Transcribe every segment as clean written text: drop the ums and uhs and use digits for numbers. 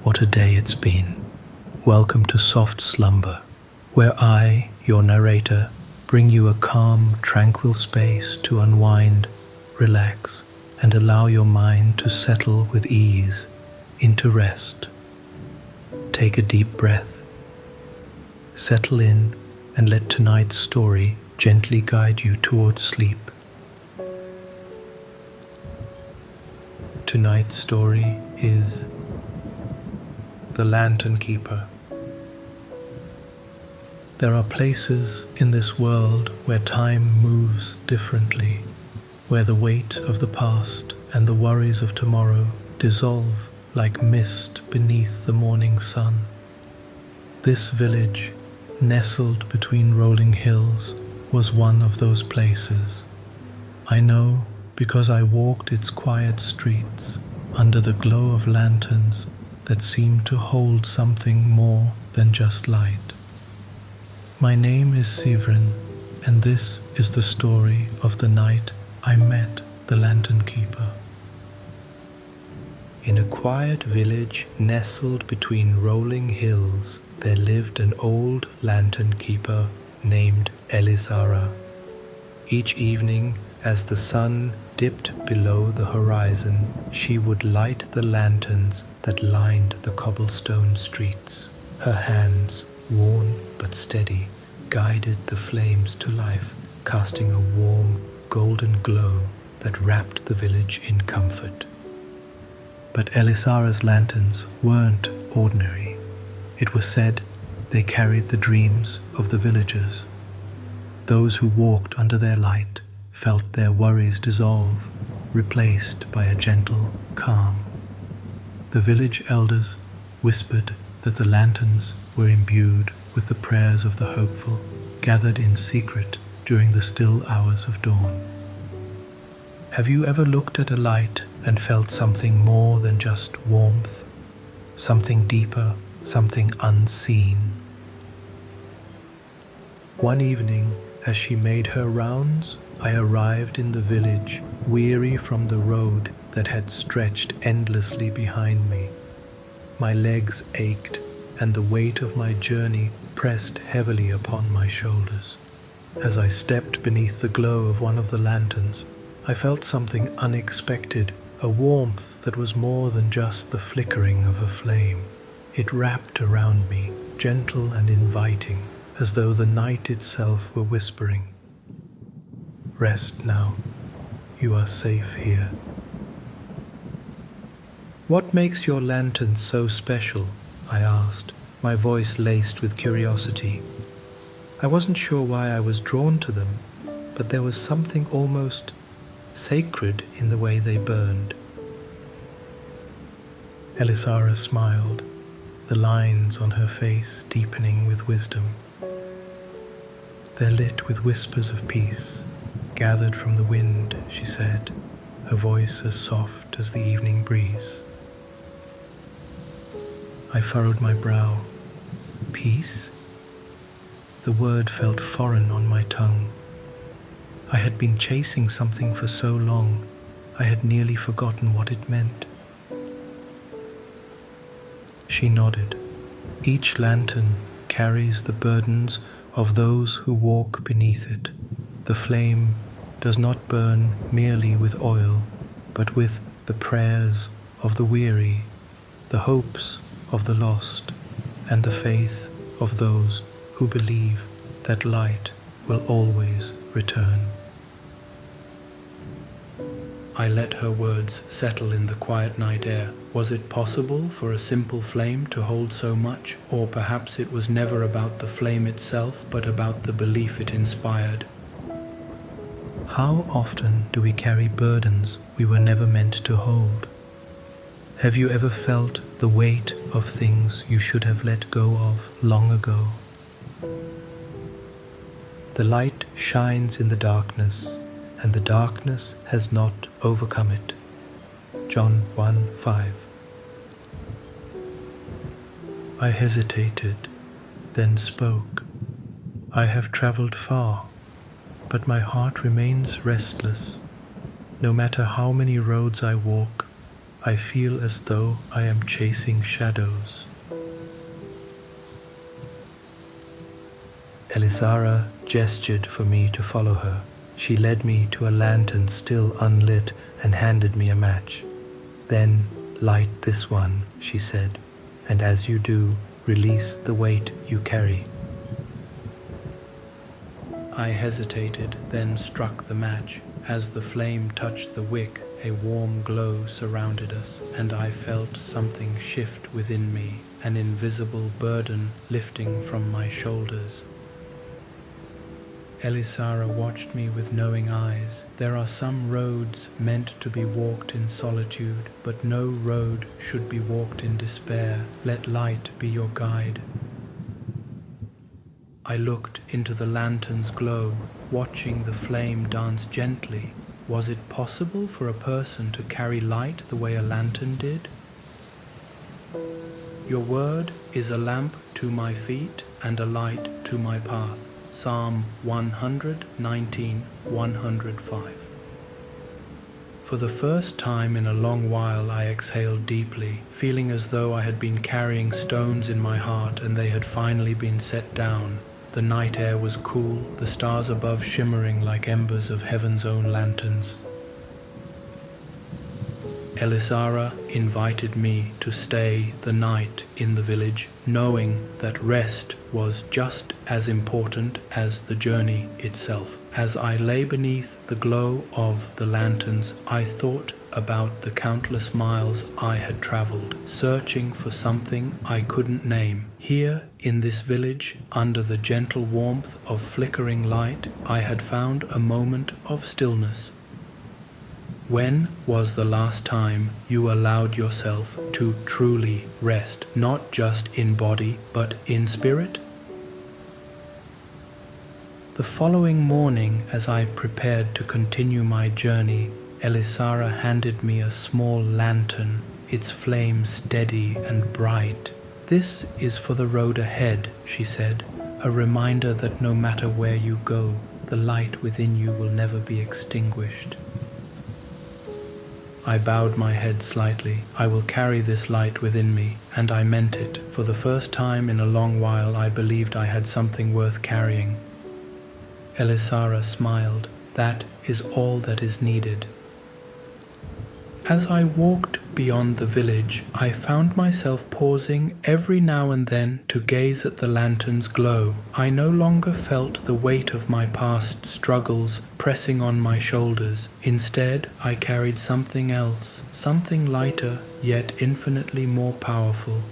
What a day it's been. Welcome to Soft Slumber, where I, your narrator, bring you a calm, tranquil space to unwind, relax, and allow your mind to settle with ease into rest. Take a deep breath, settle in, and let tonight's story gently guide you towards sleep. Tonight's story is The Lantern Keeper. There are places in this world where time moves differently, where the weight of the past and the worries of tomorrow dissolve like mist beneath the morning sun. This village, nestled between rolling hills, was one of those places. I know because I walked its quiet streets under the glow of lanterns that seemed to hold something more than just light. My name is Sivran, and this is the story of the night I met the Lantern Keeper. In a quiet village nestled between rolling hills, there lived an old lantern keeper named Elisara. Each evening, as the sun dipped below the horizon, she would light the lanterns that lined the cobblestone streets. Her hands, worn but steady, guided the flames to life, casting a warm, golden glow that wrapped the village in comfort. But Elisara's lanterns weren't ordinary. It was said they carried the dreams of the villagers. Those who walked under their light felt their worries dissolve, replaced by a gentle calm. The village elders whispered that the lanterns were imbued with the prayers of the hopeful, gathered in secret during the still hours of dawn. Have you ever looked at a light and felt something more than just warmth, something deeper, something unseen? One evening, as she made her rounds, I arrived in the village, weary from the road that had stretched endlessly behind me. My legs ached, and the weight of my journey pressed heavily upon my shoulders. As I stepped beneath the glow of one of the lanterns, I felt something unexpected, a warmth that was more than just the flickering of a flame. It wrapped around me, gentle and inviting, as though the night itself were whispering, "Rest now, you are safe here." "What makes your lanterns so special?" I asked, my voice laced with curiosity. I wasn't sure why I was drawn to them, but there was something almost sacred in the way they burned. Elisara smiled, the lines on her face deepening with wisdom. "They're lit with whispers of peace, gathered from the wind," she said, her voice as soft as the evening breeze. I furrowed my brow. Peace? The word felt foreign on my tongue. I had been chasing something for so long, I had nearly forgotten what it meant. She nodded. Each lantern carries the burdens of those who walk beneath it. The flame does not burn merely with oil, but with the prayers of the weary, the hopes of the lost, and the faith of those who believe that light will always return. I let her words settle in the quiet night air. Was it possible for a simple flame to hold so much? Or perhaps it was never about the flame itself, but about the belief it inspired. How often do we carry burdens we were never meant to hold? Have you ever felt the weight of things you should have let go of long ago? The light shines in the darkness, and the darkness has not overcome it. John 1:5. I hesitated, then spoke. I have traveled far, but my heart remains restless. No matter how many roads I walk, I feel as though I am chasing shadows. Elisara gestured for me to follow her. She led me to a lantern still unlit and handed me a match. "Then light this one," she said, "and as you do, release the weight you carry." I hesitated, then struck the match. As the flame touched the wick, a warm glow surrounded us, and I felt something shift within me, an invisible burden lifting from my shoulders. Elisara watched me with knowing eyes. There are some roads meant to be walked in solitude, but no road should be walked in despair. Let light be your guide. I looked into the lantern's glow, watching the flame dance gently. Was it possible for a person to carry light the way a lantern did? Your word is a lamp to my feet and a light to my path. Psalm 119, 105. For the first time in a long while I exhaled deeply, feeling as though I had been carrying stones in my heart and they had finally been set down. The night air was cool, the stars above shimmering like embers of heaven's own lanterns. Elisara invited me to stay the night in the village, knowing that rest was just as important as the journey itself. As I lay beneath the glow of the lanterns, I thought about the countless miles I had traveled, searching for something I couldn't name. Here, in this village, under the gentle warmth of flickering light, I had found a moment of stillness. When was the last time you allowed yourself to truly rest, not just in body, but in spirit? The following morning, as I prepared to continue my journey, Elisara handed me a small lantern, its flame steady and bright. "This is for the road ahead," she said, "a reminder that no matter where you go, the light within you will never be extinguished." I bowed my head slightly. I will carry this light within me, and I meant it. For the first time in a long while I believed I had something worth carrying. Elisara smiled. "That is all that is needed." As I walked beyond the village, I found myself pausing every now and then to gaze at the lantern's glow. I no longer felt the weight of my past struggles pressing on my shoulders. Instead, I carried something else, something lighter yet infinitely more powerful.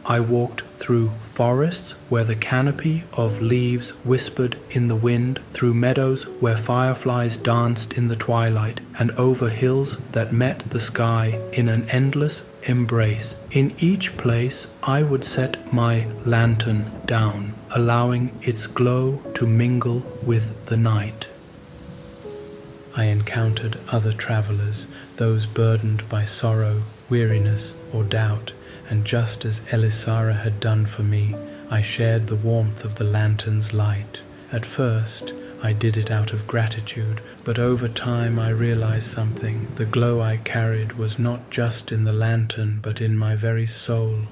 I walked through forests where the canopy of leaves whispered in the wind, through meadows where fireflies danced in the twilight, and over hills that met the sky in an endless embrace. In each place I would set my lantern down, allowing its glow to mingle with the night. I encountered other travelers, those burdened by sorrow, weariness, or doubt, and just as Elisara had done for me, I shared the warmth of the lantern's light. At first, I did it out of gratitude, but over time I realized something. The glow I carried was not just in the lantern, but in my very soul.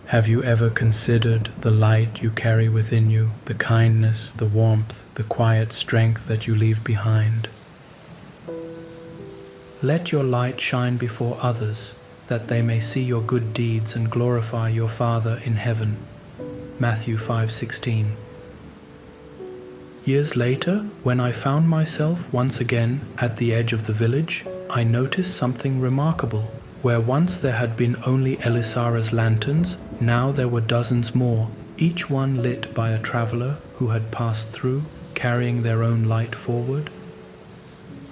Have you ever considered the light you carry within you, the kindness, the warmth, the quiet strength that you leave behind? Let your light shine before others, that they may see your good deeds and glorify your Father in heaven. Matthew 5:16. Years later, when I found myself once again at the edge of the village, I noticed something remarkable. Where once there had been only Elisara's lanterns, now there were dozens more, each one lit by a traveler who had passed through, carrying their own light forward.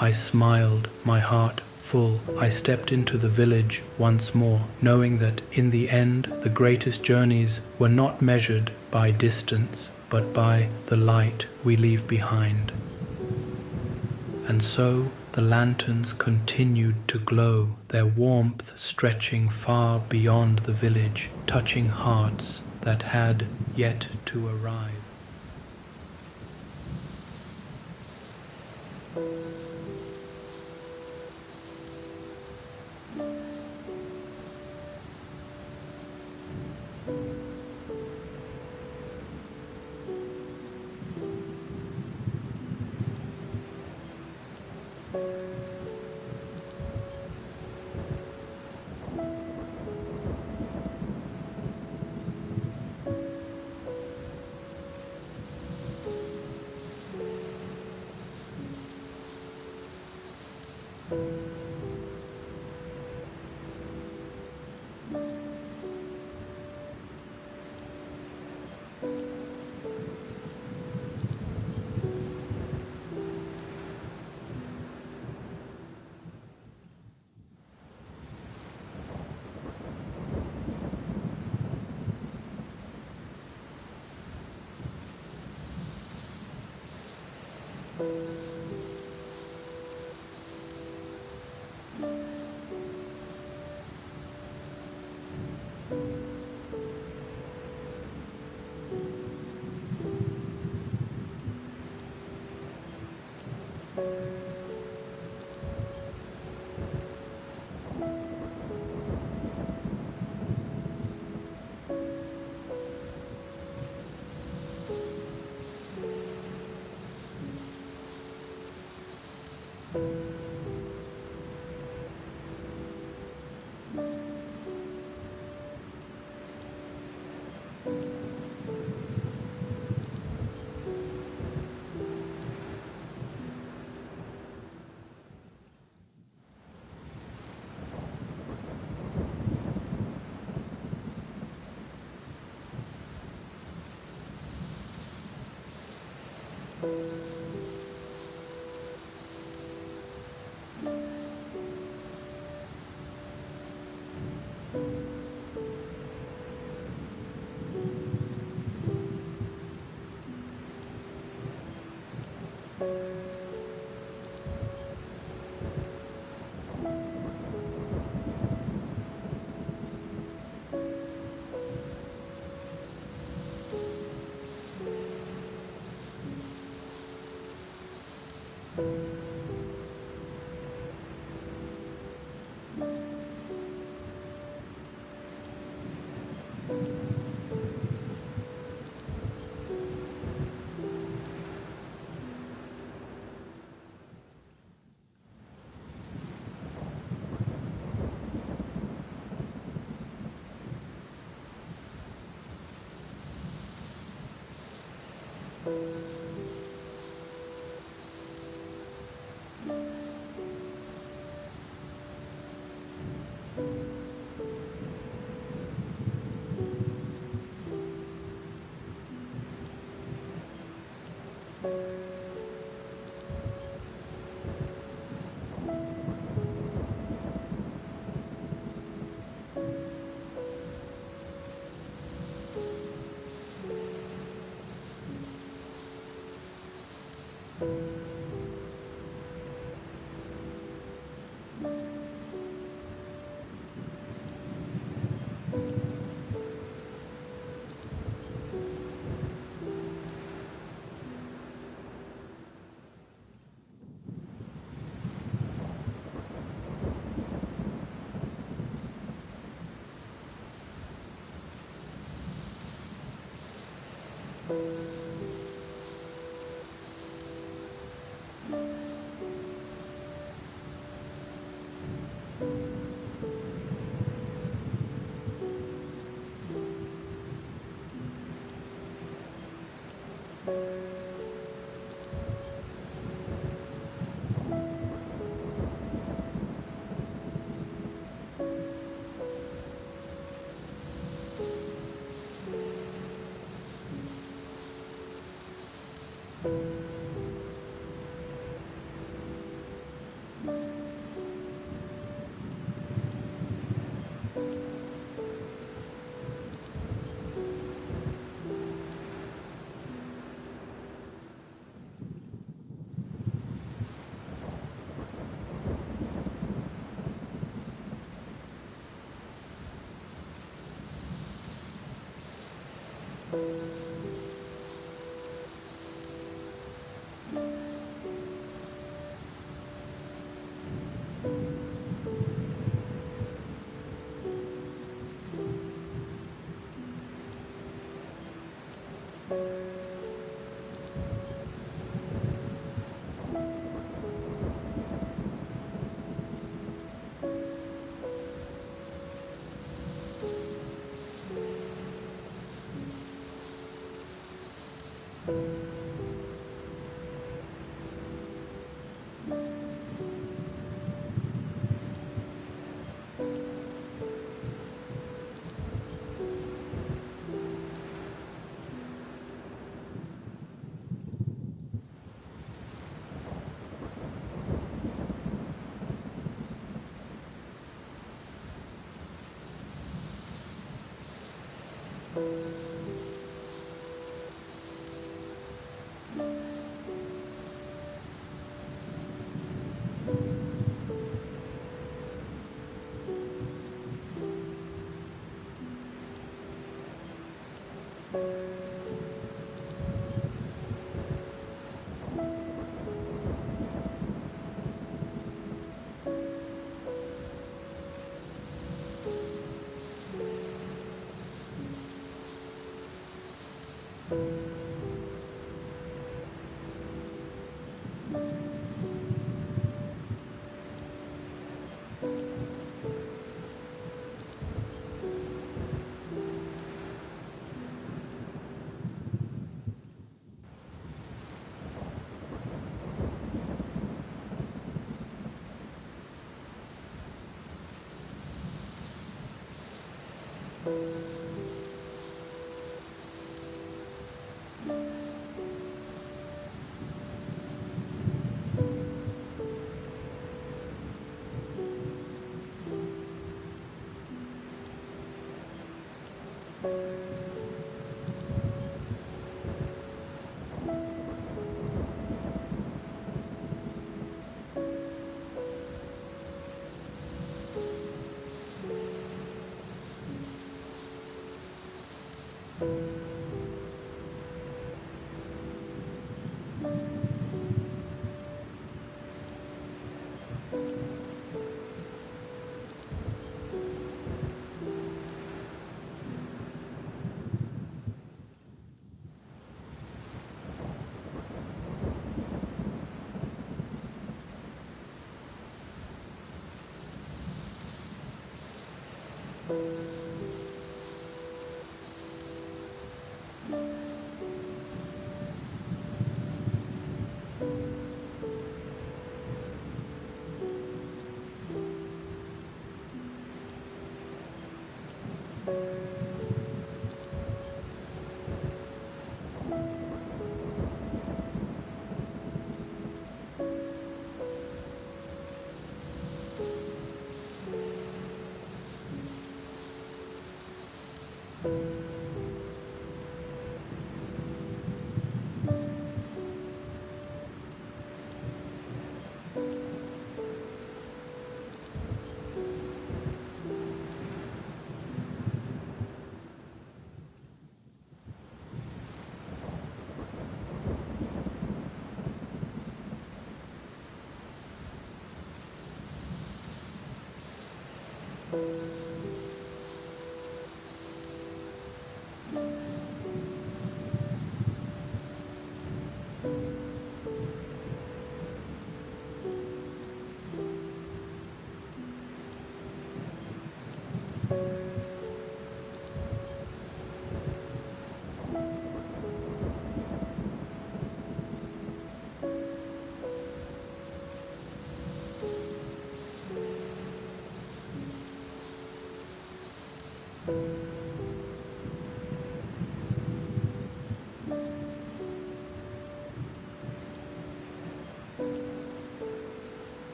I smiled, my heart full. I stepped into the village once more, knowing that in the end the greatest journeys were not measured by distance, but by the light we leave behind. And so the lanterns continued to glow, their warmth stretching far beyond the village, touching hearts that had yet to arrive.